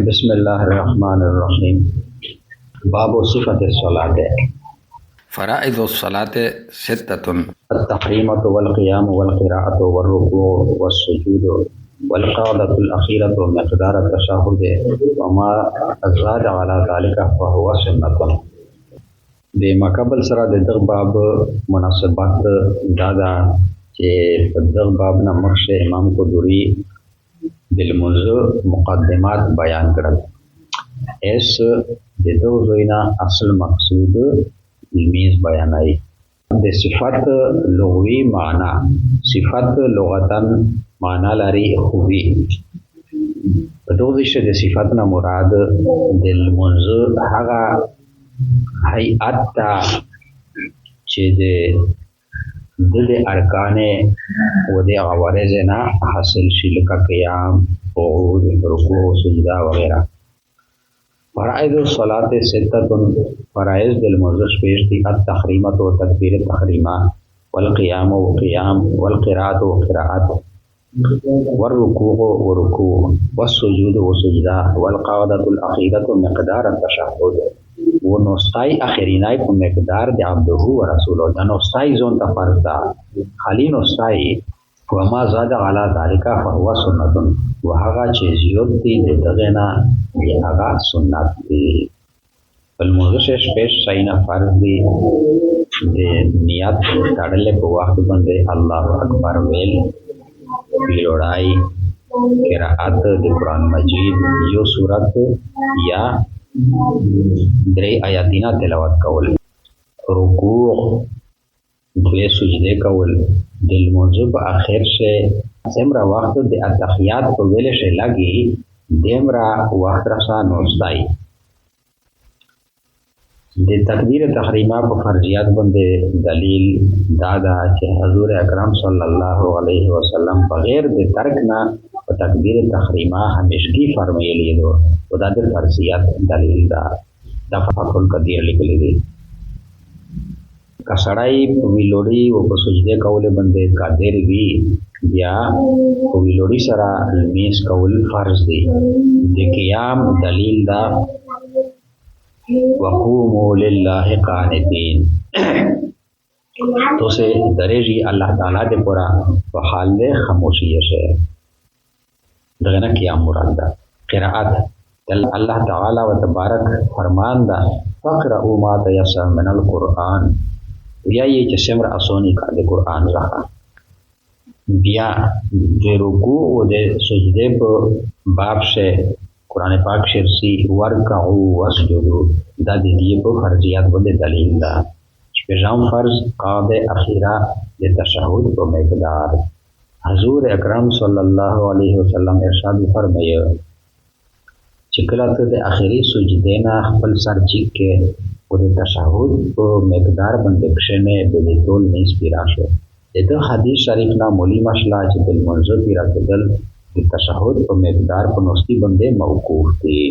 بسم الله الرحمن الرحیم. باب صفت الصلاة. فرائض الصلاة ستة: التحريمة والقيام والقراءة والركوع والسجود والقعدة الأخيرة مقدار التشهد وما زاد على ذلك فهو سنة. د مقابل سره د دغه باب مناسبات دادا چې په دغه باب نه مخکې امام قدوري د الموضوع مقدمات بیان کړل. اس د دغه زوینا اصل مقصود المیز بیانای د صفت لغوي معنا. صفت لغتن معنا لري خوبي. په دغه شی د صفت نه مراد د الموضوع هغه هيئت چې د ارکان و د عوارض نه حاصل شي لکه قیام، قعود، رکوع، سجده وغیرہ. فرائض الصلاة ستة. فرائض بالموضوع پیش دی: التحریمۃ و تکبیر تحریمہ، والقیام و قیام، والقراءۃ و قراءت، والرکوع و رکوع، والسجود و سجدہ، والقعدۃ الاخیرۃ مقدار التشہد. و نوستای اخرینای په مقدار د عبده و رسوله. د نوستای زون ته فرض ده، خالی نوستای. وما زاد علی ذلک فهو سنت. و هغه چې زیات دي د دغه نه دی هغه سنت دی. الموضوع شپږ شاینا فرض دي. د نیت تړلې په وخت باندې الله اکبر ویل، پیروړای، قرائت د قرآن مجید یو سورت یا درې آیاتینا تلاوت کول، رکوع، دوی سجده کول. د الموضوع په اخر شه څومره وخت د اتحیات په ویل شه لګي دمرا وخت راسا نوستای. د تکبیر تحریمه په فرضیات باندې دلیل دادا چې حضور اکرم صلی الله علیه وسلم بغیر د ترک نه په تکبیر تحریمه همیشگی فرمایلی دو. و دا د فرضیات دلیل دا فتح القدیر لیکلی دی. کسړای په ویلوړي او په سجده کول باندې قادر وي، بیا په ویلوړي سره المیز کول فرض دی. د قیام دلیل دا: وقوموا لله قانتین. تو سے درېږي الله تعالی دې پورا په حال دې خاموشي شه. دغه نه قیام مراد ده. قرائت الله تعالی و تبارک فرمان ده: فقرؤوا ما تيسر من القرآن. بیا یې چې څومره اسونی کا د قرآن راځه. بیا د رکوع او د سجده په باب شه قرآن پاک شرسی ورکعوا واسجدوا. دا د دې په فرضیات باندې دلیل ده. شپږم فرض قاعده اخیره د تشهد په مقدار. حضور اکرم صلی الله علیه وسلم ارشاد فرمایي چې کله ته د اخیری سجده نه خپل سر چیک کې او د تشهد په مقدار باندې کښنه به ټول میز پیراشه. دغه حدیث شریف نه مولی مشلا چې د منځو پیراتل د تشهد په مقدار په نوستی باندې موقوف دي.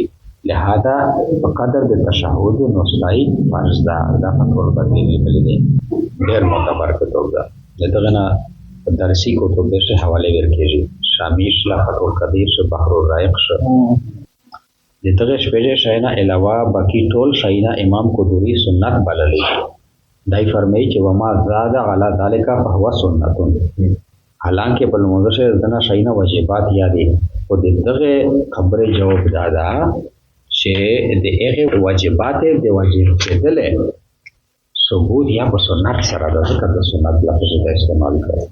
لہذا په قدر د تشهد نوستای فرض ده. دا په ټول باندې لیکل دي. ډېر معتبر کتاب ده. دغه نه درسی کتب به حواله ورکړي. شامیش لا فتح القدیر ش بحر الرائق ش. دغه شپږ شاینا علاوه باقی ټول شاینا امام قدوري سنت بللي. دای فرمایي چې وما زاد علی ذلک فهو سنت. حالانکه په موضوع شه دنا شاینا واجبات یادي. او دغه خبره جواب دادا چې د هغه واجبات د واجب کېدل ثبوت یا په سنت سره د ذکر د سنت لفظ استعمال کړي.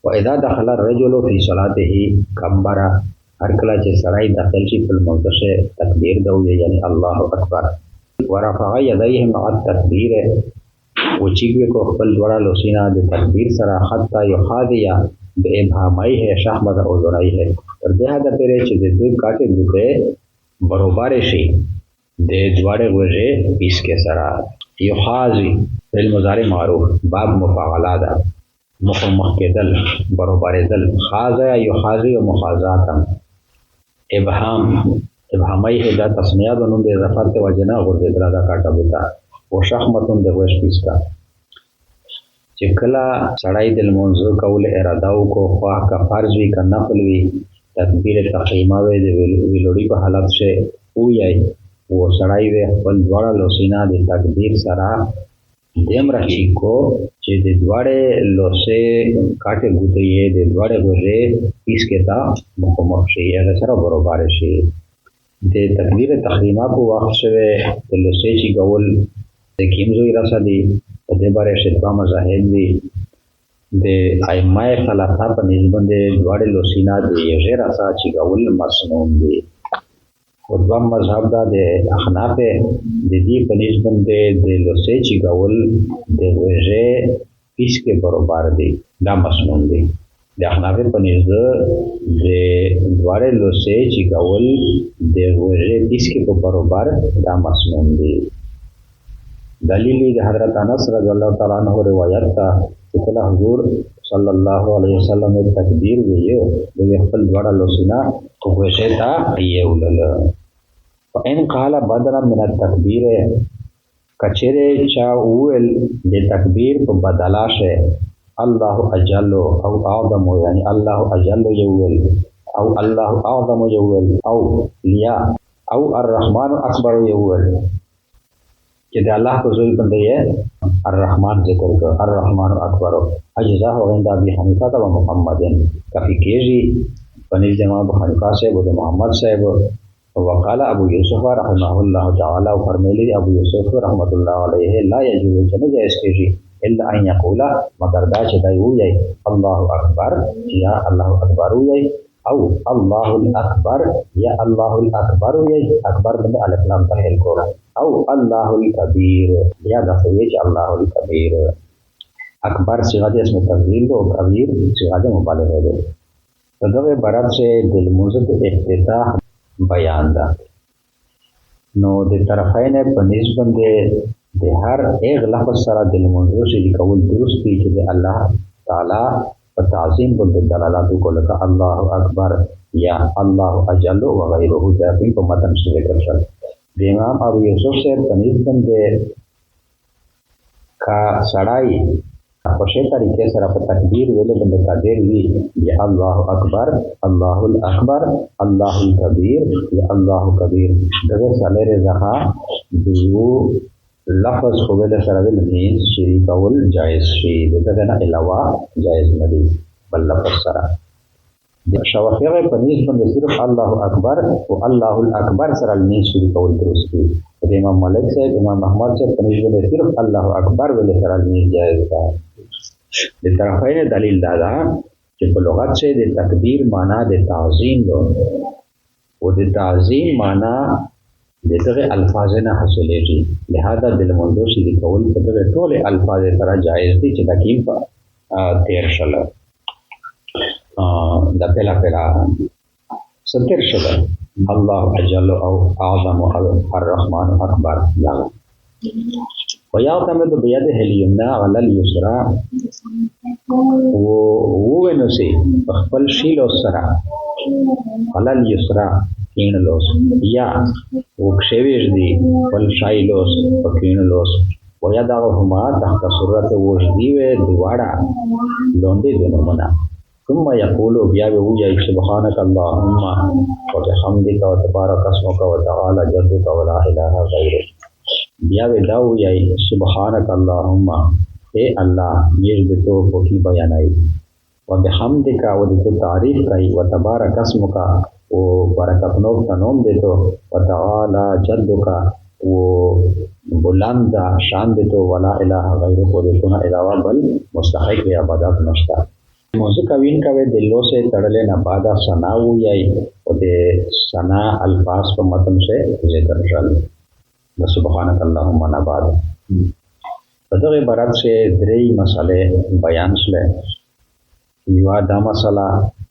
و اذا دخل الرجل في صلاته كبر. هر کله چې سړی داخل شي په موضوع شه تکبیر دی یعنی الله اکبر. ورفع يديه مع التكبير. و چې کو خپل ډوړه لوسینا د تکبیر سره حتی یحاذیا بابهامایه شحمد او ذرایه. تر دې حد پورې چې د دې کاټه دغه برابر شي د دواړه وجه پیس کې سره. یحاذی فعل مضارع معروف باب مفاعله ده. مخکدل برابرېدل. خاذا یحاذی او مخازاتم. ابهامایه دا تسنیه د نوم د اضافت وجنه غورځیدل دا کاټه بوتا. او شحمتون د وش پیس کا. چې کله سړی د منځو کول اراده وکړو خو کا فرض وی کا نفل وی تکبیر تحریمه وې د ویلوړي په حالت کې وایي او سړی وې خپل دواړه لوسینا د تکبیر سره دیمره چیکو چې د دواړه لوسه کاټه ګوتې د دواړه غوږه پیس کې تا مخامخ شي هغه سره برابر شي د تکبیر تحریمه په وخت شوه د لوسه چې ګول د کیمزوی راسدي په دې باره شتوا مذاهب دي د ائمه ثلاثه په نسبت د دواړه لوسینا د غیر اسا چې ګول مسنون دي او دوام مذهب دا د احناف د دې په نسبت د لوسه چې ګول د غوږه پیس کې برابر دي دا مسنون دي د احناف په نسبت د دواړه لوسه چې ګول د غوږه پیس کې برابر دا مسنون دي دلیل د حضرت انس رضی الله تعالی عنہ روایت تا چې کله حضور صلی الله علیه وسلم تکبیر ویو د خپل دواړه لوسینا غوږه تا یولل فإن قال بدلا من التکبیر کچره چا اول د تکبیر په بدلا شه الله اجل او اعظم یعنی الله اجل یول او الله اعظم یول او لیا او الرحمن اکبر یول چې د الله په ځای باندې الرحمن ذکر کړ الرحمن اکبر اجزا هو عند ابي حنیفه او محمدن کفی کېږي پنځه جماعت ابو حنیفه صاحب او محمد صاحب وقال ابو یوسف رحمه الله تعالی او فرمایلی ابو یوسف رحمت الله علیه لا یجوز جنه جائز کېږي الا ان یقول مگر دا چې دی وایي الله اکبر یا الله اکبر وایي او الله الاکبر یا الله الاکبر وایي اکبر باندې الف لام تحل کول او الله الکبیر یا دا وایي چې الله الکبیر اکبر صيغه د اسم تفضیل او کبیر صيغه د مبالغه ده دغه عبارت سے دل موزد افتتاح بیان ده نو د طرفین په نسبت د هر ایک لفظ سره د منظور شي کول درست دی چې الله تعالی په تعظیم باندې دلالت کوي لکه الله اکبر یا الله اجل و غیره دا په متن کې ذکر شوی د امام ابو یوسف سے په نسبت کا سړای په شی طریقې سره په تکبیر ویل باندې قادر وي یا الله اکبر الله الاکبر الله الکبیر یا الله کبیر دغه سره رضا دیو لفظ خو ول سره ول نه شریک اول جائز شي دغه نه علاوه جائز نه دی بل لفظ سره د شوافیغه په نسبت باندې صرف الله اکبر او الله الاکبر سره نه شریک اول درست دی د امام مالک صاحب امام احمد صاحب په نسبت باندې صرف الله اکبر ول سره نه جائز ده د طرفین دلیل دا ده چې په لغت کې د تکبیر معنا د تعظیم ده او د تعظیم معنا دغه الفاظ نه حاصلېږي لہذا د منظور شي کول په دغه ټول الفاظ سره جایز دي چې د کیم په تیر شله د پهلا ستر شله الله اجل او اعظم او الرحمن اکبر دا ويعتمد بيده اليمنى على اليسرى ونسي خپل شیل سره على اليسرى کین لوس یا وکشویش دی خپل شایلوس پکین لوس ويدعهما تحت سرة وجدي ودواړه لوندې دنومنا ثم يقول بیا وی سبحانك اللهم وبحمدك وتبارك اسمك وتعالى جدك ولا اله غيرك بیا دا وی سبحانك اللهم اے الله یہ تو پوکی بیانای وبحمدك ودته تعریف کوي وتبارك اسمك او برکت نو تنوم دیتو وتعالى جدك و بلند شان دیتو ولا اله غیره کو دیتو نه علاوه بل مستحق عبادت نشتا موزه کوین کوي دلو سے تړلې نه بادا ثنا وایي او د ثنا الفاظ په متن سے ذکر شول سبحانك اللهم نه بعد په دغه عبارت سے درې مسئله بیان شله یو دا مسله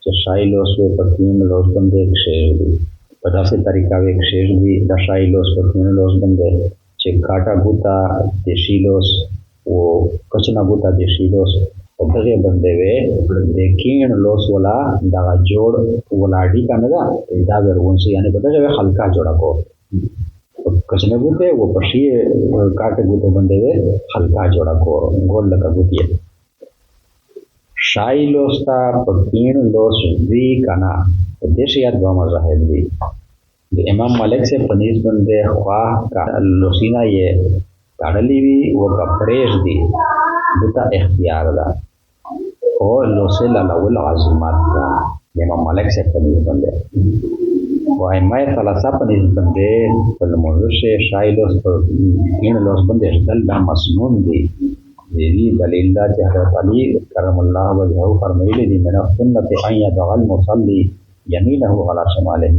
چې شای لوس په پکین لوس باندې کشیر دي په داسې طریقه وې کشیر دي د شای لوس په پکین لوس باندې چې کاټا ګوتا د شی لوس او کچنا ګوتا د شی لوس په دغه باندې وې د کین لوس ولا دا جوړ ولاډی کنه دا ورونسي یعنی په دغه خلقا جوړا کو کچنا ګوته و پشي کاټا ګوتا باندې خلقا جوړا کو ګول لکه ګوتیه شای لوستا پکین لوس وی کنا دې شي دوه مذاهب دي د امام مالک سے پنیز بندے خواہ کا لوسینا یہ کاڑلی بھی وہ کپڑیش دی دتا اختیار دا اور لوسے للاول عظمات دا امام مالک سے پنیز بندے و ائمه ثلاثه پنیز بندے فالمنظر سے شایلوس این لوس بندے دل دا مسنون دی دی دلیل دا چې حضرت علی کرم الله وجهه فرمایلی دی من سنت ان يدع المصلي يمينه على شماله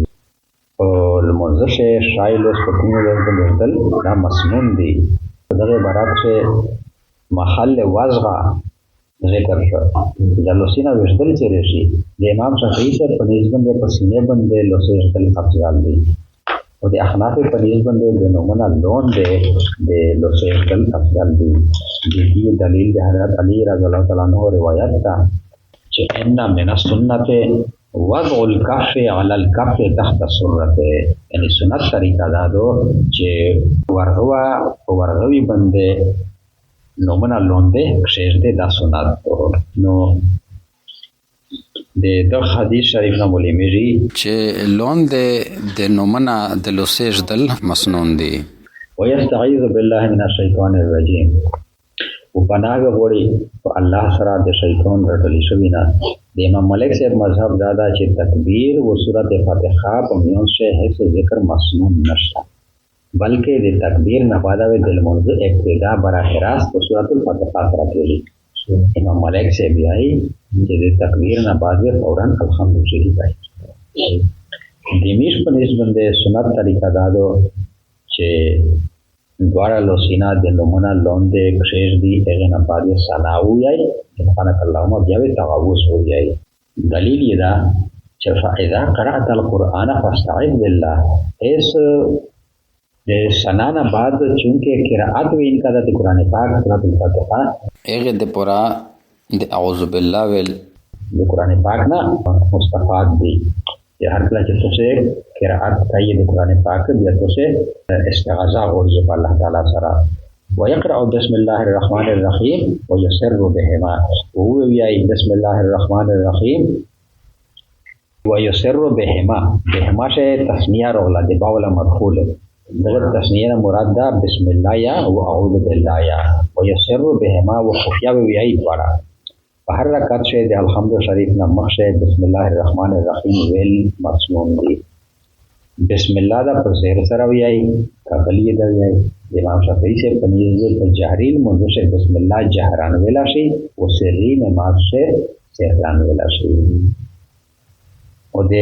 المنظر سے شایلوس پتینو لوس بندے دل دا مسنون دی دغه برات سے محل وضع ذکر شو د لوسینا وشدل چیرې شي د امام شافعي سے پنیز بندے پسینے بندے لوسې وشدل افضل دي او د احناف پنیز بندے د نومنا لون دے د لوسې وشدل افضل دي دې دلیل د حضرت علی رضی الله تعالی عنہ روایت تا چې ان من السنت وضع الكف على الكف تحت السرة یعنی سنت طریقہ دا دو چې ورغوی بندے نومنا لونده کشیرده دا سنت نو د حدیث شریف نه مولیمیږي چې لونده د نومنا د لوسیج دل مسنون دی ويستعيذ بالله من الشیطان الرجیم او پناه غوړي الله سره د شیطان رټلی شوی نه د امام مالک صاحب مذهب دادا چې تکبیر و سورۃ فاتحه په میون سے هیڅ ذکر مسنون نشته بلکہ د تکبیر نه بعد د منځ ابتدا براه راست په سورۃ الفاتحه سره کېږي امام مالک سے بیاي چې د تکبیر نه بعد فورا الحمدلله وایي د میش په نسبت د سنت طریقه دادو چې دوارا لوسینا د نومنا لوندې کشیش دی هغه نه بعد ثنا وایي سبحانك اللهم بیا تعوذ وایي دلیل یې دا چې فاذا قرأت القرآن فاستعذ بالله اس د سنانا بعد چونکه قرأت و ان کا د قرآن پاک سورۃ الفاتحه هغه د پورا د اعوذ بالله ول د قرآن پاک نه مستفاد دی یہ ہر کلا چیز سے قرأت کہیے د قرآن پاک بیا تو سے استعاذہ ہو رہی ہے اللہ تعالی سرا ويقرأ بسم الله الرحمن الرحيم ويسر بهما وهو يأي بسم الله الرحمن الرحيم ويسر بهما سے تسنیہ رولا د باولا مدخول دغه تسنیه مراد ده بسم الله یا او اعوذ بالله یا ويسر بهما وخفیا ویای دوارا په هر رکعت شه د الحمد شریف نه مخشه بسم الله الرحمن الرحیم ویل مسنون دی بسم الله دا پر زیر سره ویای کبلی دا ویای امام شافعی سے پنیز په جهری منذ شه بسم الله جهران ویلا شي او سری نماز شه سران ویلا شي او د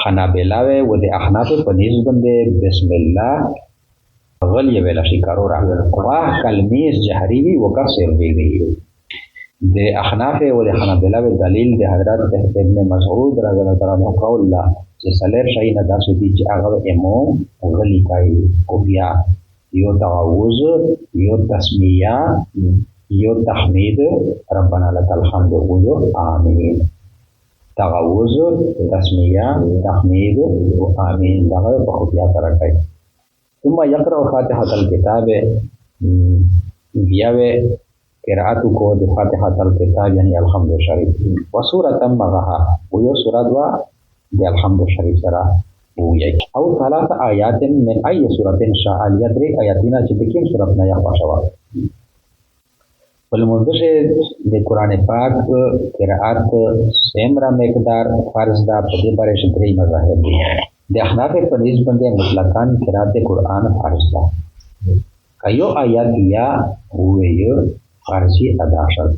حنابلہ و د احناف پنیز بندے بسم اللہ غلی ویلا شي کارورا واہ کلمیز جهری وی وکا سر دی گئی د احناف و د حنابلہ دلیل د حضرت ابن مسعود رضی اللہ عنہ قول لا چې سلیر شي نه داسې دي چې هغه امام غلی کوي او بیا یو تعوذ یو تسمیه یو تحمید ربنا لك الحمد و آمین تعوذ تسمیہ تحمید و آمین دغه په خفیا سره کوي ثم يقرأ فاتحة الكتاب بیا قرأت کو د فاتحة الكتاب یعنی الحمد شریف و سورۃ مغها و یو سورۃ وا د الحمد شریف سره وایي او ثلاث آیات من ای سورۃ شاء یدری آیاتنا چې د کوم سورۃ نه یا خوښوا والمنظر سے د قرآن پاک قرأت سیمرا مقدار فرض دا پدې بارے شتري مذاهب دي د احناف په نسبت باندې مطلقاً قرأت قرآن فرض دا کایو آیات یا ویو فرضی ادا شل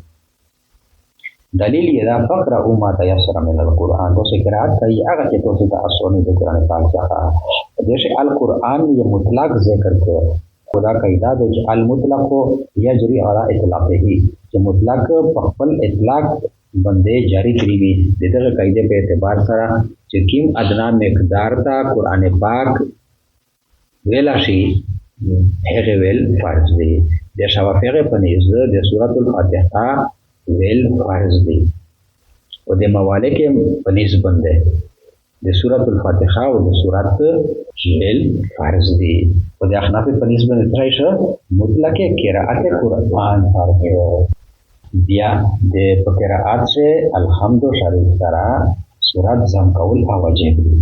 دلیل یہ دا فقرا ما تیسر من القرآن تو سے قرأت کوي هغه چې تاسو د اسونی د قرآن پاک څخه د القرآن یہ مطلق ذکر کو خدا قاعدہ د المطلق یجری علی اطلاقه چې مطلق په خپل اطلاق باندې جاری کړی وي دغه قاعده په اعتبار سره چې کوم ادنا مقدار تا قران پاک ویلا شي هغه ویل فرض دی د شوافیغه په نيزه د سورۃ الفاتحه ویل فرض دی او د موالک په نيز باندې د سورۃ الفاتحه او د سورۃ ویل فرض دی او د احناف په نسبت باندې ترایشه مطلق قرأت قرآن فرض بیا د قرأت سے الحمد شریف سره صورت ځم کول او واجب دي